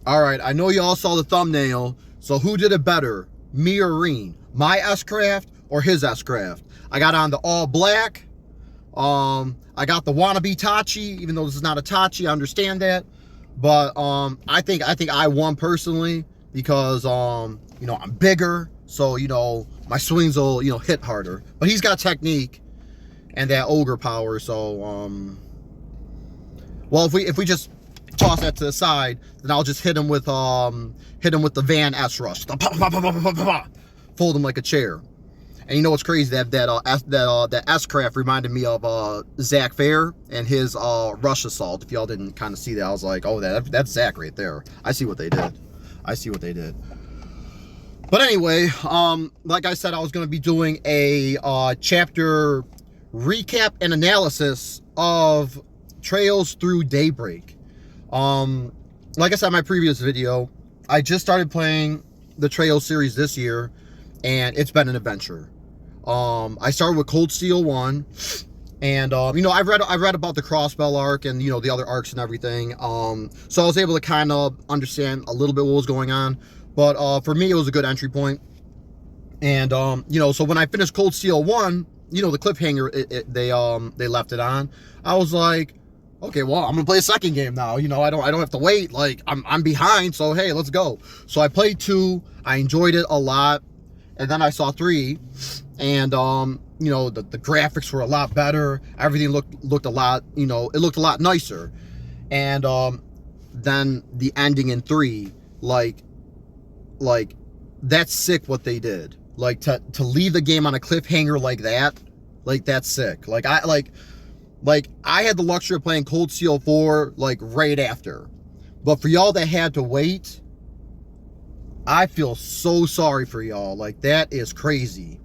All right, I know y'all saw the thumbnail, so who did it better, me or Reen? My S-Craft or his S-Craft? I got on the all black. I got the wannabe Tachi, even though this is not a Tachi, I understand that. But I think I won personally because you know, I'm bigger, so you know my swings will, you know, hit harder. But he's got technique and that ogre power, so well, if we just toss that to the side, then I'll just hit him with the Van S rush. Fold him like a chair. And you know what's crazy? That S-Craft reminded me of Zach Fair and his rush assault. If y'all didn't kind of see that, I was like, oh, that's Zach right there. I see what they did. I see what they did. But anyway, like I said, I was going to be doing a chapter recap and analysis of Trails Through Daybreak. Like I said in my previous video, I just started playing the Trails series this year, and it's been an adventure. I started with Cold Steel 1, and you know, I've read about the Crossbell arc and, you know, the other arcs and everything. So I was able to kind of understand a little bit what was going on. But for me, it was a good entry point. And you know, so when I finished Cold Steel 1, you know, the cliffhanger they left it on, I was like, okay, well, I'm gonna play a second game now. You know, I don't have to wait. Like, I'm behind, so hey, let's go. So I played 2. I enjoyed it a lot, and then I saw 3, and you know, the graphics were a lot better. Everything looked a lot, you know, it looked a lot nicer. And then the ending in 3, like that's sick what they did. Like to leave the game on a cliffhanger like that's sick. Like I had the luxury of playing Cold Steel 4 like right after. But for y'all that had to wait, I feel so sorry for y'all. Like, that is crazy.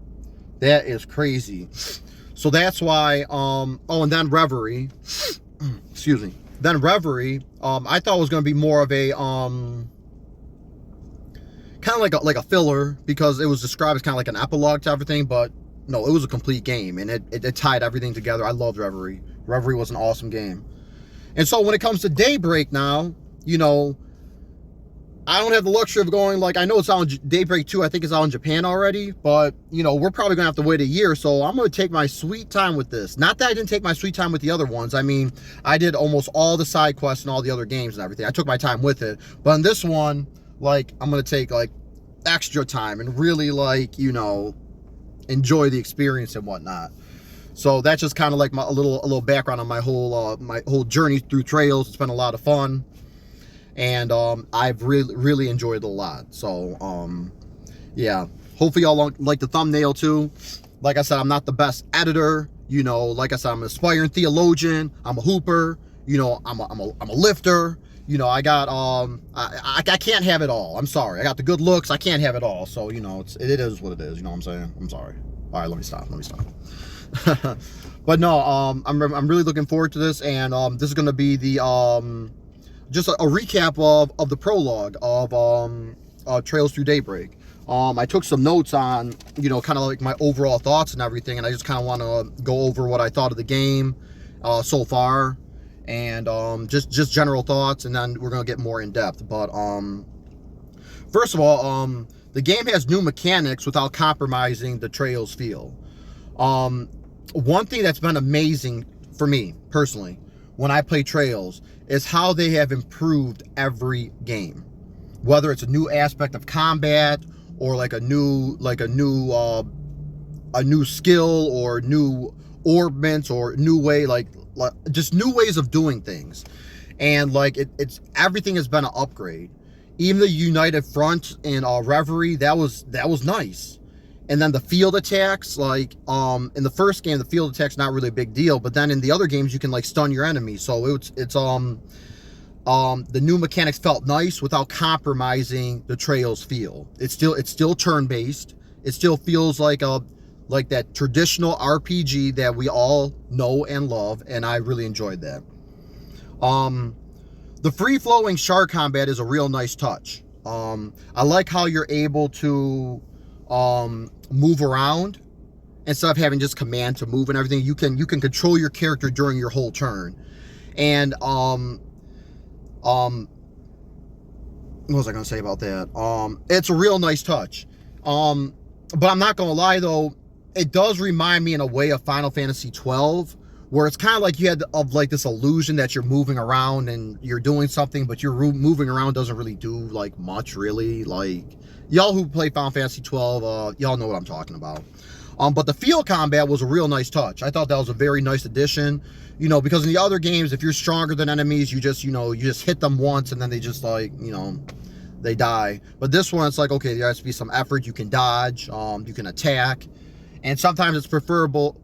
That is crazy. So that's why oh, and then Reverie, excuse me. Then Reverie, I thought it was going to be more of a kind of like a filler, because it was described as kind of like an epilogue to everything, but no, it was a complete game, and it tied everything together. I loved Reverie. Reverie was an awesome game. And so when it comes to Daybreak now, you know, I don't have the luxury of going, like, I know it's out in Daybreak 2, I think it's out in Japan already, but, you know, we're probably going to have to wait a year, so I'm going to take my sweet time with this. Not that I didn't take my sweet time with the other ones. I mean, I did almost all the side quests and all the other games and everything. I took my time with it. But in this one, like, I'm going to take, like, extra time and really, like, you know, enjoy the experience and whatnot. So that's just kind of like a little background on my whole journey through Trails. It's been a lot of fun, and I've really enjoyed it a lot. So yeah, hopefully y'all like the thumbnail too. Like I said, I'm not the best editor, you know. Like I said, I'm an aspiring theologian, I'm a hooper, you know, I'm a lifter, you know. I got I can't have it all. I'm sorry, I got the good looks, I can't have it all. So, you know, it is what it is, you know what I'm saying. I'm sorry. All right, let me stop. But no, I'm really looking forward to this, and this is going to be the just a recap of the prologue of Trails Through Daybreak. I took some notes on, you know, kind of like my overall thoughts and everything, and I just kind of want to go over what I thought of the game so far, and just general thoughts, and then we're going to get more in depth. But first of all, the game has new mechanics without compromising the Trails feel. One thing that's been amazing for me personally when I play Trails is how they have improved every game, whether it's a new aspect of combat or like a new skill or new orbments or new way, like just new ways of doing things. And like it's everything has been an upgrade. Even the United Front in Reverie, that was nice. And then the field attacks, like in the first game, the field attacks not really a big deal, but then in the other games you can like stun your enemies. So it's the new mechanics felt nice without compromising the Trails feel. It's still turn based. It still feels like that traditional RPG that we all know and love, and I really enjoyed that. The free flowing shard combat is a real nice touch. I like how you're able to move around instead of having just command to move and everything. You can control your character during your whole turn. And what was I gonna say about that? It's a real nice touch. But I'm not gonna lie though, it does remind me in a way of Final Fantasy 12, where it's kind of like you had like this illusion that you're moving around and you're doing something, but your moving around doesn't really do like much really. Like y'all who play Final Fantasy 12, y'all know what I'm talking about. But the field combat was a real nice touch. I thought that was a very nice addition, you know, because in the other games, if you're stronger than enemies, you just, you know, you just hit them once and then they just like, you know, they die. But this one, it's like, okay, there has to be some effort. You can dodge, you can attack. And sometimes it's preferable,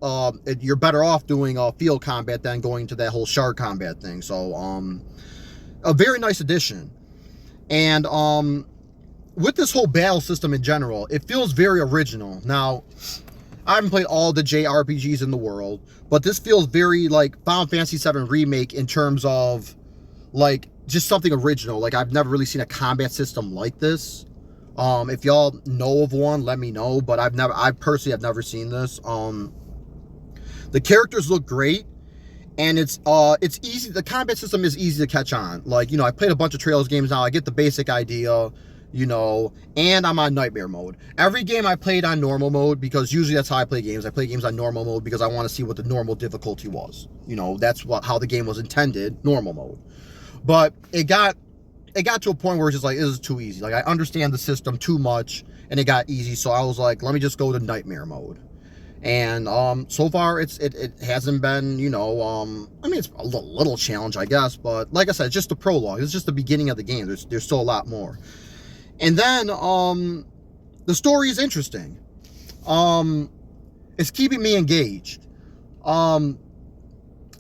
you're better off doing field combat than going to that whole shard combat thing. So, a very nice addition. And with this whole battle system in general, it feels very original. Now, I haven't played all the JRPGs in the world, but this feels very like Final Fantasy VII Remake in terms of like just something original. Like I've never really seen a combat system like this. If y'all know of one, let me know, but I personally have never seen this. The characters look great, and it's easy. The combat system is easy to catch on. Like, you know, I played a bunch of Trails games now. I get the basic idea, you know, and I'm on nightmare mode. Every game I played on normal mode, because usually that's how I play games. I play games on normal mode because I want to see what the normal difficulty was. You know, that's how the game was intended, normal mode. But it got to a point where it's just like, this is too easy. Like, I understand the system too much, and it got easy. So I was like, let me just go to nightmare mode. And so far, it hasn't been, you know, I mean, it's a little challenge, I guess. But like I said, it's just the prologue. It's just the beginning of the game. There's still a lot more. And then the story is interesting. It's keeping me engaged. One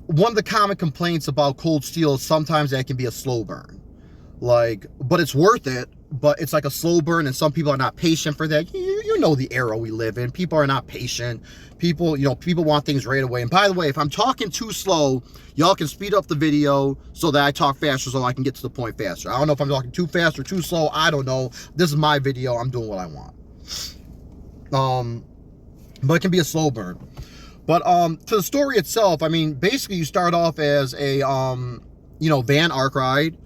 of the common complaints about Cold Steel is sometimes that can be a slow burn. Like, but it's worth it. But it's like a slow burn, and some people are not patient for that. You know the era we live in. People are not patient. People, you know, people want things right away. And by the way, if I'm talking too slow, y'all can speed up the video so that I talk faster so I can get to the point faster. I don't know if I'm talking too fast or too slow. I don't know. This is my video. I'm doing what I want. But it can be a slow burn. But to the story itself, I mean, basically you start off as a, you know, Van Arkwright.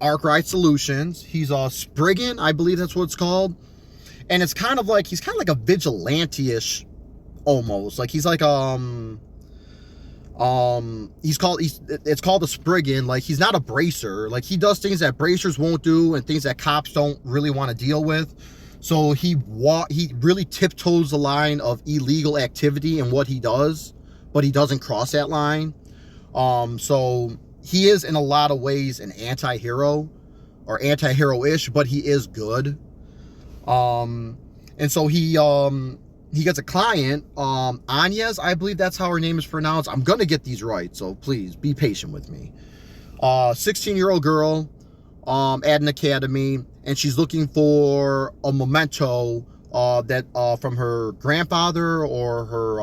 Arkwright Solutions. He's a Spriggan, I believe that's what it's called. And it's kind of like, he's kind of like a vigilante-ish almost. Like he's like it's called a Spriggan. Like he's not a bracer. Like he does things that bracers won't do and things that cops don't really want to deal with. So he really tiptoes the line of illegal activity in what he does, but he doesn't cross that line. So he is in a lot of ways an anti-hero or anti-hero-ish, but he is good. And so he gets a client, Agnes, I believe that's how her name is pronounced. I'm going to get these right, so please be patient with me. 16-year-old girl at an academy, and she's looking for a memento that from her grandfather or her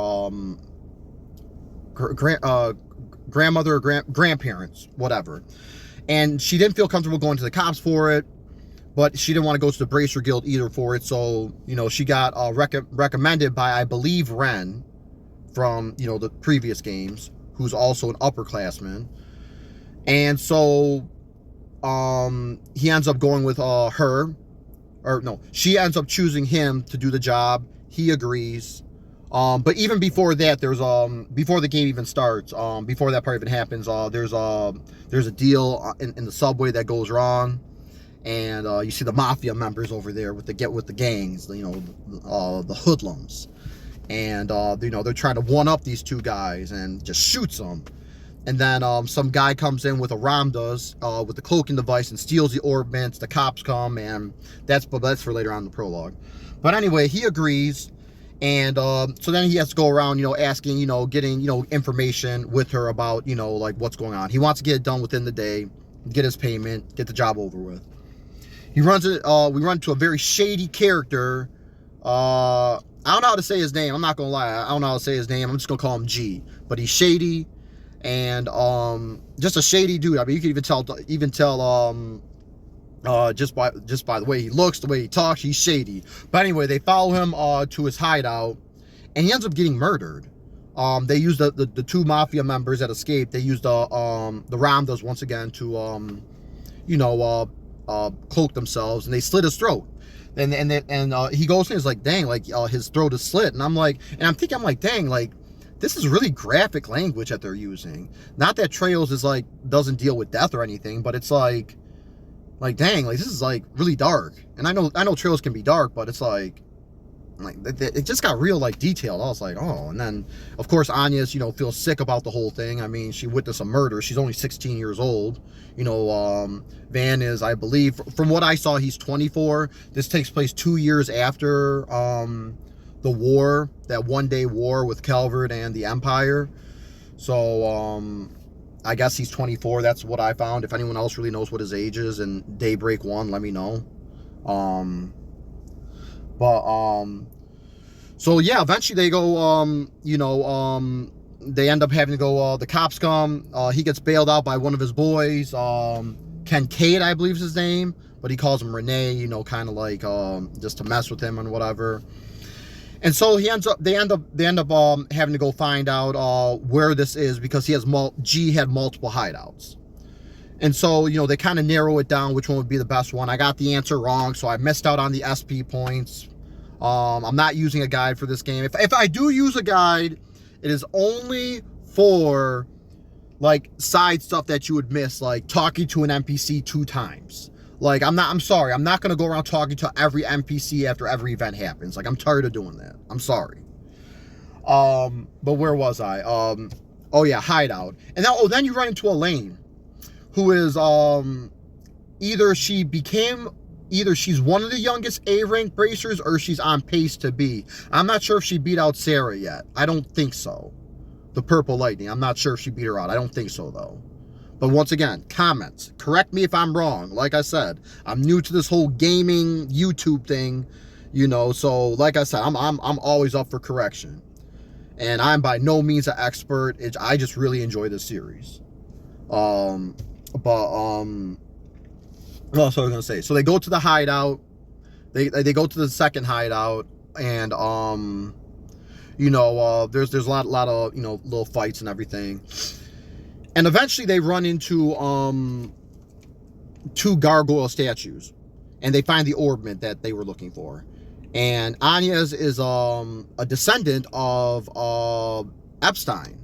grandmother or grandparents, whatever. And she didn't feel comfortable going to the cops for it, but she didn't want to go to the Bracer Guild either for it. So, you know, she got recommended by, I believe, Ren from, you know, the previous games, who's also an upperclassman. And so he ends up going with she ends up choosing him to do the job. He agrees. But even before that, there's before the game even starts, before that part even happens, there's a deal in the subway that goes wrong, and you see the mafia members over there with the gangs, you know, the hoodlums, and you know, they're trying to one up these two guys and just shoots them. And then some guy comes in with a Ramdas with the cloaking device and steals the orbments. The cops come, and that's for later on in the prologue. But anyway, he agrees. And so then he has to go around, you know, asking, you know, getting, you know, information with her about, you know, like what's going on. He wants to get it done within the day, get his payment, get the job over with. We run into a very shady character. I don't know how to say his name. I'm not going to lie. I don't know how to say his name. I'm just going to call him G. But he's shady, and just a shady dude. I mean, you can even tell just by the way he looks, the way he talks, he's shady. But anyway, they follow him to his hideout, and he ends up getting murdered. They used the two mafia members that escaped. They used the Ramdas once again to you know, cloak themselves, and they slit his throat. And he goes in, he's like, dang, like his throat is slit. And I'm thinking, dang, like this is really graphic language that they're using. Not that Trails is like doesn't deal with death or anything, but it's like dang, like this is like really dark. And I know Trails can be dark, but it's like it just got real like detailed. I was like, oh. And then of course Anya's, feels sick about the whole thing. I mean, she witnessed a murder. She's only 16 years old. Van is, I believe, from what I saw, he's 24. This takes place 2 years after the war, that one-day war with Calvert and the Empire. So I guess he's 24. That's what I found. If anyone else really knows what his age is in Daybreak 1, let me know. So yeah, eventually they go, they end up having to go, the cops come, he gets bailed out by one of his boys, Kincaid, I believe is his name, but he calls him Renee, kind of like, just to mess with him and whatever. And so they end up having to go find out, where this is, because G had multiple hideouts. And so, they kind of narrow it down, which one would be the best one. I got the answer wrong, so I missed out on the SP points. I'm not using a guide for this game. If I do use a guide, it is only for like side stuff that you would miss, like talking to an NPC 2 times. Like I'm sorry, I'm not gonna go around talking to every NPC after every event happens. Like I'm tired of doing that. I'm sorry. But where was I? Oh yeah, hideout. And then you run into Elaine, who is either she's one of the youngest A-rank bracers, or she's on pace to be. I'm not sure if she beat out Sarah yet. I don't think so. The Purple Lightning. I'm not sure if she beat her out. I don't think so, though. But once again, comments. Correct me if I'm wrong. Like I said, I'm new to this whole gaming YouTube thing, So, like I said, I'm always up for correction. And I'm by no means an expert. I just really enjoy this series. What else was I going to say? So they go to the hideout. They go to the second hideout, and there's a lot of little fights and everything. And eventually they run into 2 gargoyle statues, and they find the orbment that they were looking for. And Anya's is a descendant of Epstein,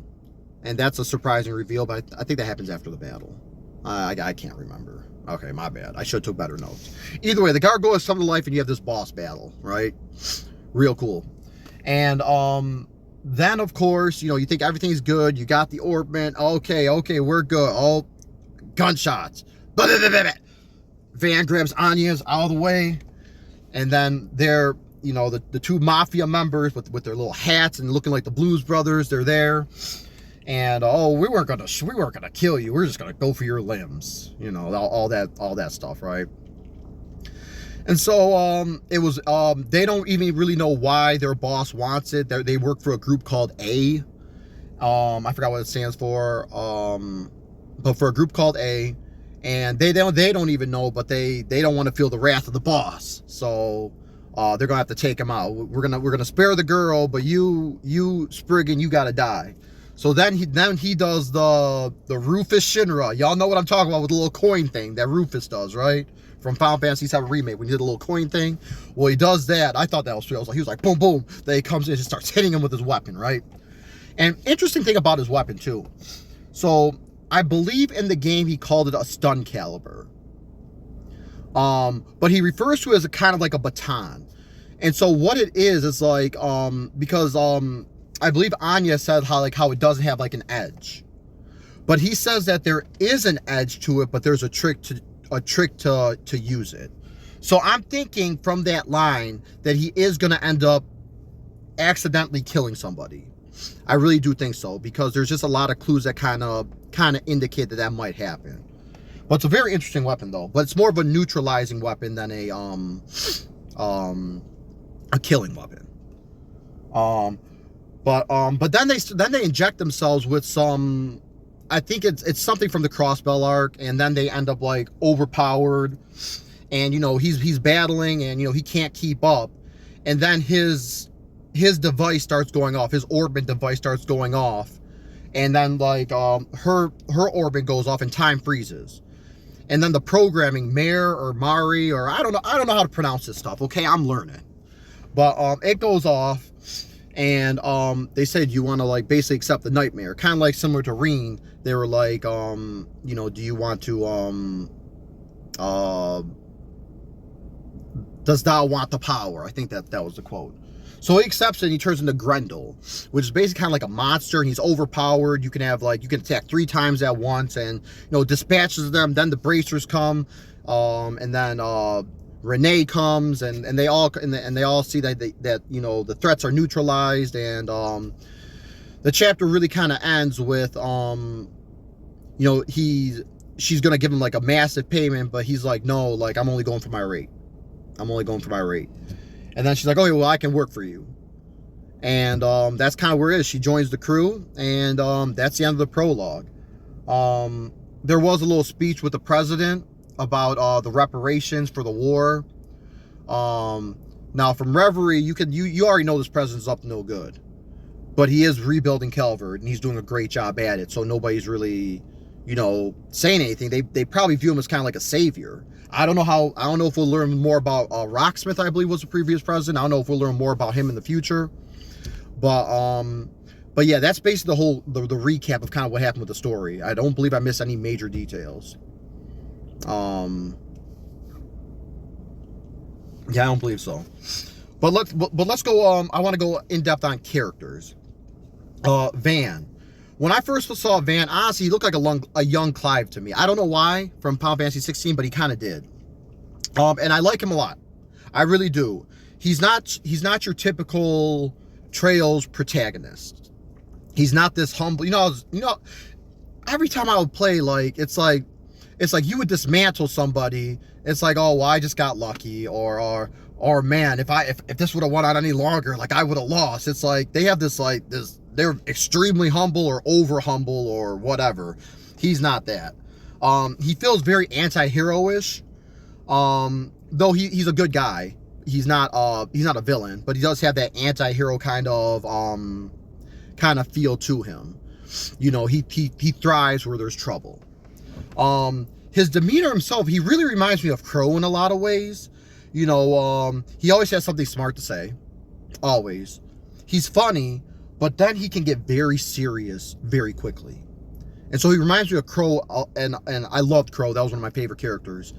and that's a surprising reveal. But I think that happens after the battle. I can't remember. Okay, my bad. I should have took better notes. Either way, the gargoyles come to life, and you have this boss battle, right? Real cool. And then, of course, you think everything's good. You got the orbment. Okay, we're good. Oh, gunshots. Van grabs Anya's out of the way, and then they're, the 2 mafia members with their little hats and looking like the Blues Brothers. They're there. And we weren't gonna kill you. We're just gonna go for your limbs. All that stuff, right? And so it was. They don't even really know why their boss wants it. They work for a group called A. I forgot what it stands for. But for a group called A, and they don't even know. But they don't want to feel the wrath of the boss. So they're gonna have to take him out. We're gonna spare the girl, but you Spriggan, you gotta die. So then he does the Rufus Shinra. Y'all know what I'm talking about with the little coin thing that Rufus does, right? From Final Fantasy VII Remake, when he did a little coin thing. Well, he does that. I thought that was real. He was like, boom, boom. Then he comes in and just starts hitting him with his weapon, right? And interesting thing about his weapon, too. So, I believe in the game he called it a stun caliber. But he refers to it as a kind of like a baton. And so what it is like, because I believe Anya said how it doesn't have like an edge, but he says that there is an edge to it, but there's a trick to use it. So I'm thinking from that line that he is going to end up accidentally killing somebody. I really do think so, because there's just a lot of clues that kind of indicate that might happen. But it's a very interesting weapon though. But it's more of a neutralizing weapon than a killing weapon. But then they inject themselves with some, I think it's something from the Crossbell arc, and then they end up like overpowered, and he's battling, and he can't keep up, and then his device starts going off, his orbit device starts going off, and then like her orbit goes off and time freezes, and then the programming, Mare or Mari, or I don't know how to pronounce this stuff. Okay, I'm learning. But it goes off, and they said you want to like basically accept the nightmare, kind of like similar to Reen. They were like, you know, do you want to does thou want the power? I think that was the quote. So he accepts it, and he turns into Grendel, which is basically kind of like a monster, and he's overpowered. You can have like, you can attack 3 times at once, and, you know, dispatches them. Then the bracers come, and then Renee comes, and they all see that you know, the threats are neutralized, and the chapter really kind of ends with you know, she's gonna give him like a massive payment, but he's like, no, like, I'm only going for my rate. And then she's like, okay, well, I can work for you. And that's kind of where it is. She joins the crew, and that's the end of the prologue. There was a little speech with the president about the reparations for the war. Now, from Reverie, you already know this president's up to no good. But he is rebuilding Calvert, and he's doing a great job at it. So nobody's really, you know, saying anything. They probably view him as kind of like a savior. I don't know if we'll learn more about Rocksmith, I believe was the previous president. I don't know if we'll learn more about him in the future. But yeah, that's basically the recap of kind of what happened with the story. I don't believe I missed any major details. Yeah, I don't believe so. But let's go. I want to go in depth on characters. Van. When I first saw Van, honestly, he looked like a young Clive to me. I don't know why from Final Fantasy 16, but he kind of did. And I like him a lot. I really do. He's not your typical Trails protagonist. He's not this humble. You know. Every time I would play, like it's like you would dismantle somebody. It's like, oh, well, I just got lucky, or man, if this would have went on any longer, like I would have lost. It's like they have this. They're extremely humble or over humble or whatever. He's not that. He feels very anti-hero-ish. Though he's a good guy. He's not a villain, but he does have that anti-hero kind of feel to him. You know, he thrives where there's trouble. His demeanor himself, he really reminds me of Crow in a lot of ways. You know, he always has something smart to say. Always. He's funny, but then he can get very serious very quickly. And so he reminds me of Crow, and I loved Crow. That was one of my favorite characters.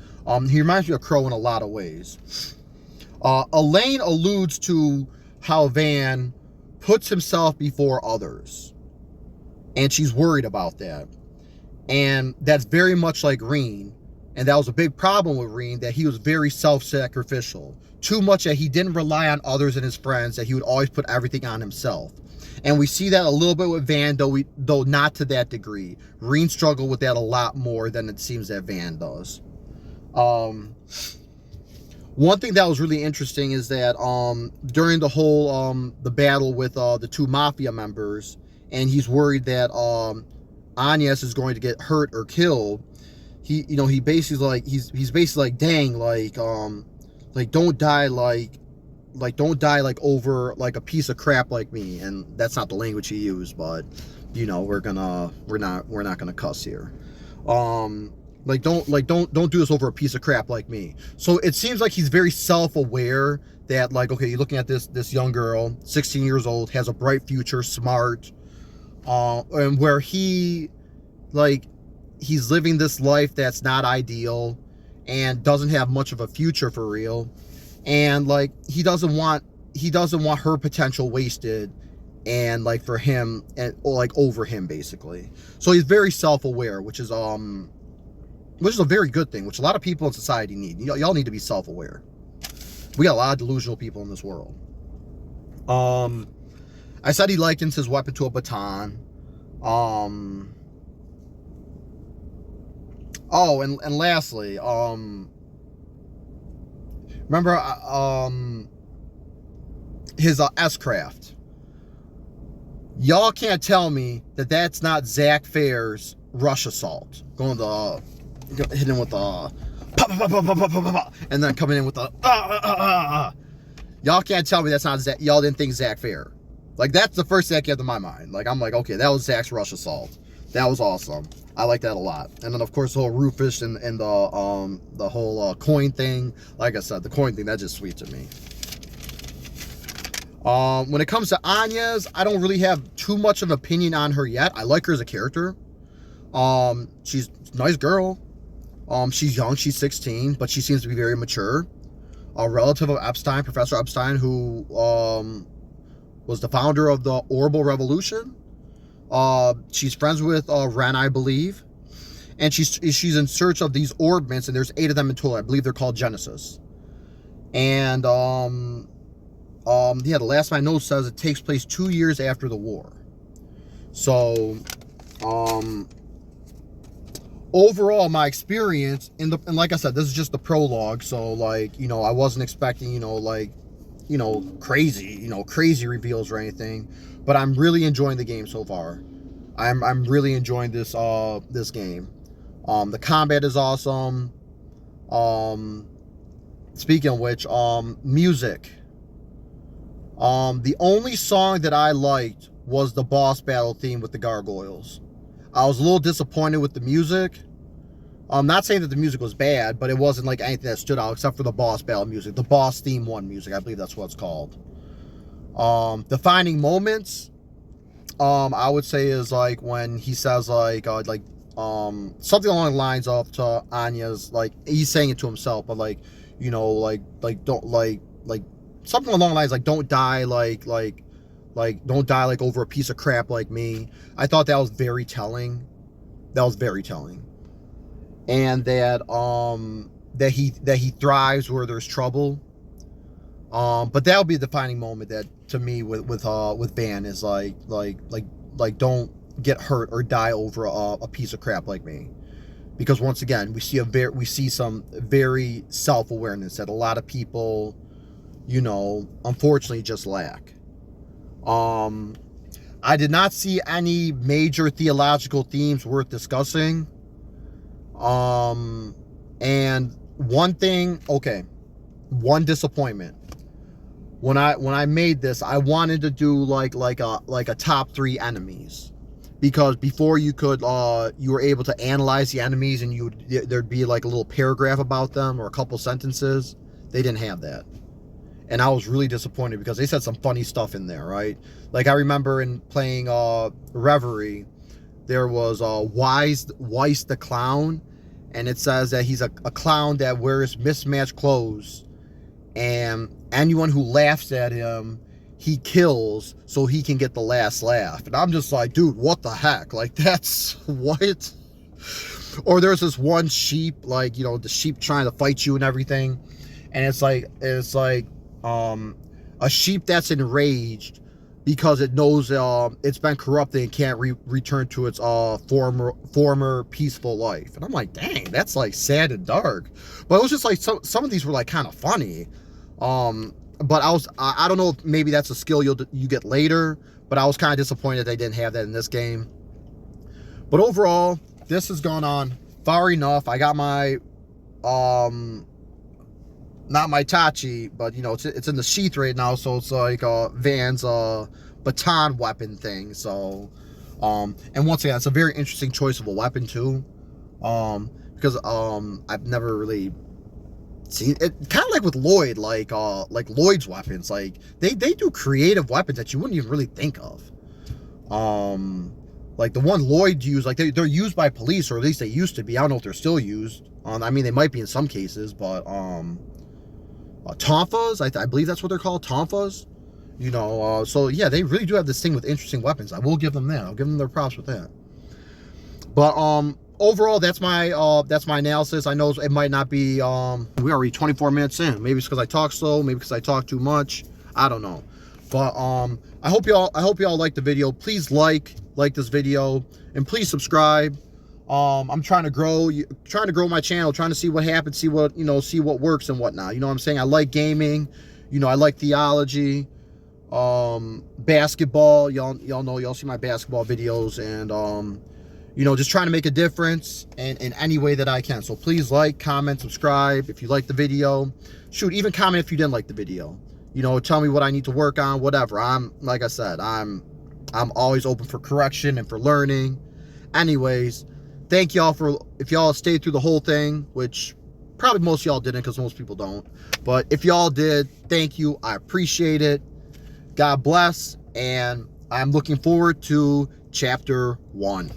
He reminds me of Crow in a lot of ways. Elaine alludes to how Van puts himself before others. And she's worried about that. And that's very much like Reen. And that was a big problem with Reen, that he was very self-sacrificial. Too much that he didn't rely on others and his friends, that he would always put everything on himself. And we see that a little bit with Van, though not to that degree. Reen struggled with that a lot more than it seems that Van does. One thing that was really interesting is that during the whole the battle with the 2 mafia members, and he's worried that Agnes is going to get hurt or killed. He basically like he's basically like, dang, like don't die like over like a piece of crap like me. And that's not the language he used, but you know, we're not gonna cuss here. Don't do this over a piece of crap like me. So it seems like he's very self-aware that, like, okay, you're looking at this young girl, 16 years old, has a bright future, smart, and where he's living this life that's not ideal and doesn't have much of a future for real. And like he doesn't want her potential wasted, and like for him, and like over him basically. So he's very self-aware, which is a very good thing, which a lot of people in society need. Y'all need to be self-aware. We got a lot of delusional people in this world. I said he likens his weapon to a baton. Oh, and lastly, remember his S-Craft. Y'all can't tell me that that's not Zach Fair's rush assault. Going to hitting him with the and then coming in with the Y'all can't tell me that's not Zach. Y'all didn't think Zach Fair. Like, that's the first thing that came to my mind. Like, I'm like, okay, that was Zach's rush assault. That was awesome. I like that a lot. And then of course the whole Rufus and the whole coin thing. Like I said, the coin thing, that's just sweet to me. When it comes to Anya's, I don't really have too much of an opinion on her yet. I like her as a character. She's a nice girl. She's young, she's 16, but she seems to be very mature. A relative of Epstein, Professor Epstein, who was the founder of the Orbital Revolution. She's friends with Ren, I believe. And she's in search of these orbments, and there's 8 of them in total. I believe they're called Genesis. And yeah, the last my note says it takes place 2 years after the war. So overall, my experience and like I said, this is just the prologue, so like, you know, I wasn't expecting, you know, like, you know, crazy reveals or anything, but I'm really enjoying the game so far. I'm really enjoying this this game. The combat is awesome. Speaking of which, music. The only song that I liked was the boss battle theme with the gargoyles. I was a little disappointed with the music. I'm not saying that the music was bad, but it wasn't like anything that stood out except for the boss battle music, the boss theme 1 music. I believe that's what it's called. Defining moments, I would say is like when he says like something along the lines of to Anya's, like he's saying it to himself, but like, you know, like don't like something along the lines like don't die like don't die like over a piece of crap like me. I thought that was very telling. That was very telling. And that that he thrives where there's trouble. But that'll be the defining moment that to me with Van is like don't get hurt or die over a piece of crap like me. Because once again, we see some very self-awareness that a lot of people, you know, unfortunately just lack. I did not see any major theological themes worth discussing. And one thing, okay, one disappointment. When I made this, I wanted to do like a top 3 enemies, because before you were able to analyze the enemies and there'd be like a little paragraph about them or a couple sentences. They didn't have that. And I was really disappointed because they said some funny stuff in there, right? Like I remember in playing Reverie, there was Weiss the clown, and it says that he's a clown that wears mismatched clothes, and anyone who laughs at him, he kills so he can get the last laugh. And I'm just like, dude, what the heck? Like, that's what? Or there's this one sheep, like, you know, the sheep trying to fight you and everything, and it's like a sheep that's enraged because it knows it's been corrupted and can't return to its former peaceful life. And I'm like, dang, that's like sad and dark. But it was just like some of these were like kind of funny. But I don't know if maybe that's a skill you get later, but I was kind of disappointed they didn't have that in this game. But overall, this has gone on far enough. I got my not my Tachi, but you know, it's in the sheath right now, so it's like Van's baton weapon thing. So and once again, it's a very interesting choice of a weapon too, because I've never really seen it, kind of like with Lloyd, like Lloyd's weapons, like they do creative weapons that you wouldn't even really think of. Like the one Lloyd used, like they're used by police, or at least they used to be. I don't know if they're still used. I mean, they might be in some cases, but tonfas, I believe that's what they're called, tonfas. You know, so yeah, they really do have this thing with interesting weapons. I will give them that. I'll give them their props with that. But overall, that's my analysis. I know it might not be. We're already 24 minutes in. Maybe it's because I talk slow. Maybe because I talk too much. I don't know. But I hope y'all like the video. Please like this video, and please subscribe. I'm trying to grow my channel, trying to see what happens, see what works and whatnot. You know what I'm saying? I like gaming. You know, I like theology, basketball. Y'all know, y'all see my basketball videos, and you know, just trying to make a difference in any way that I can. So please like, comment, subscribe if you like the video. Shoot, even comment if you didn't like the video. You know, tell me what I need to work on, whatever. Like I said, I'm always open for correction and for learning. Anyways, thank y'all for, if y'all stayed through the whole thing, which probably most of y'all didn't because most people don't. But if y'all did, thank you. I appreciate it. God bless. And I'm looking forward to chapter 1.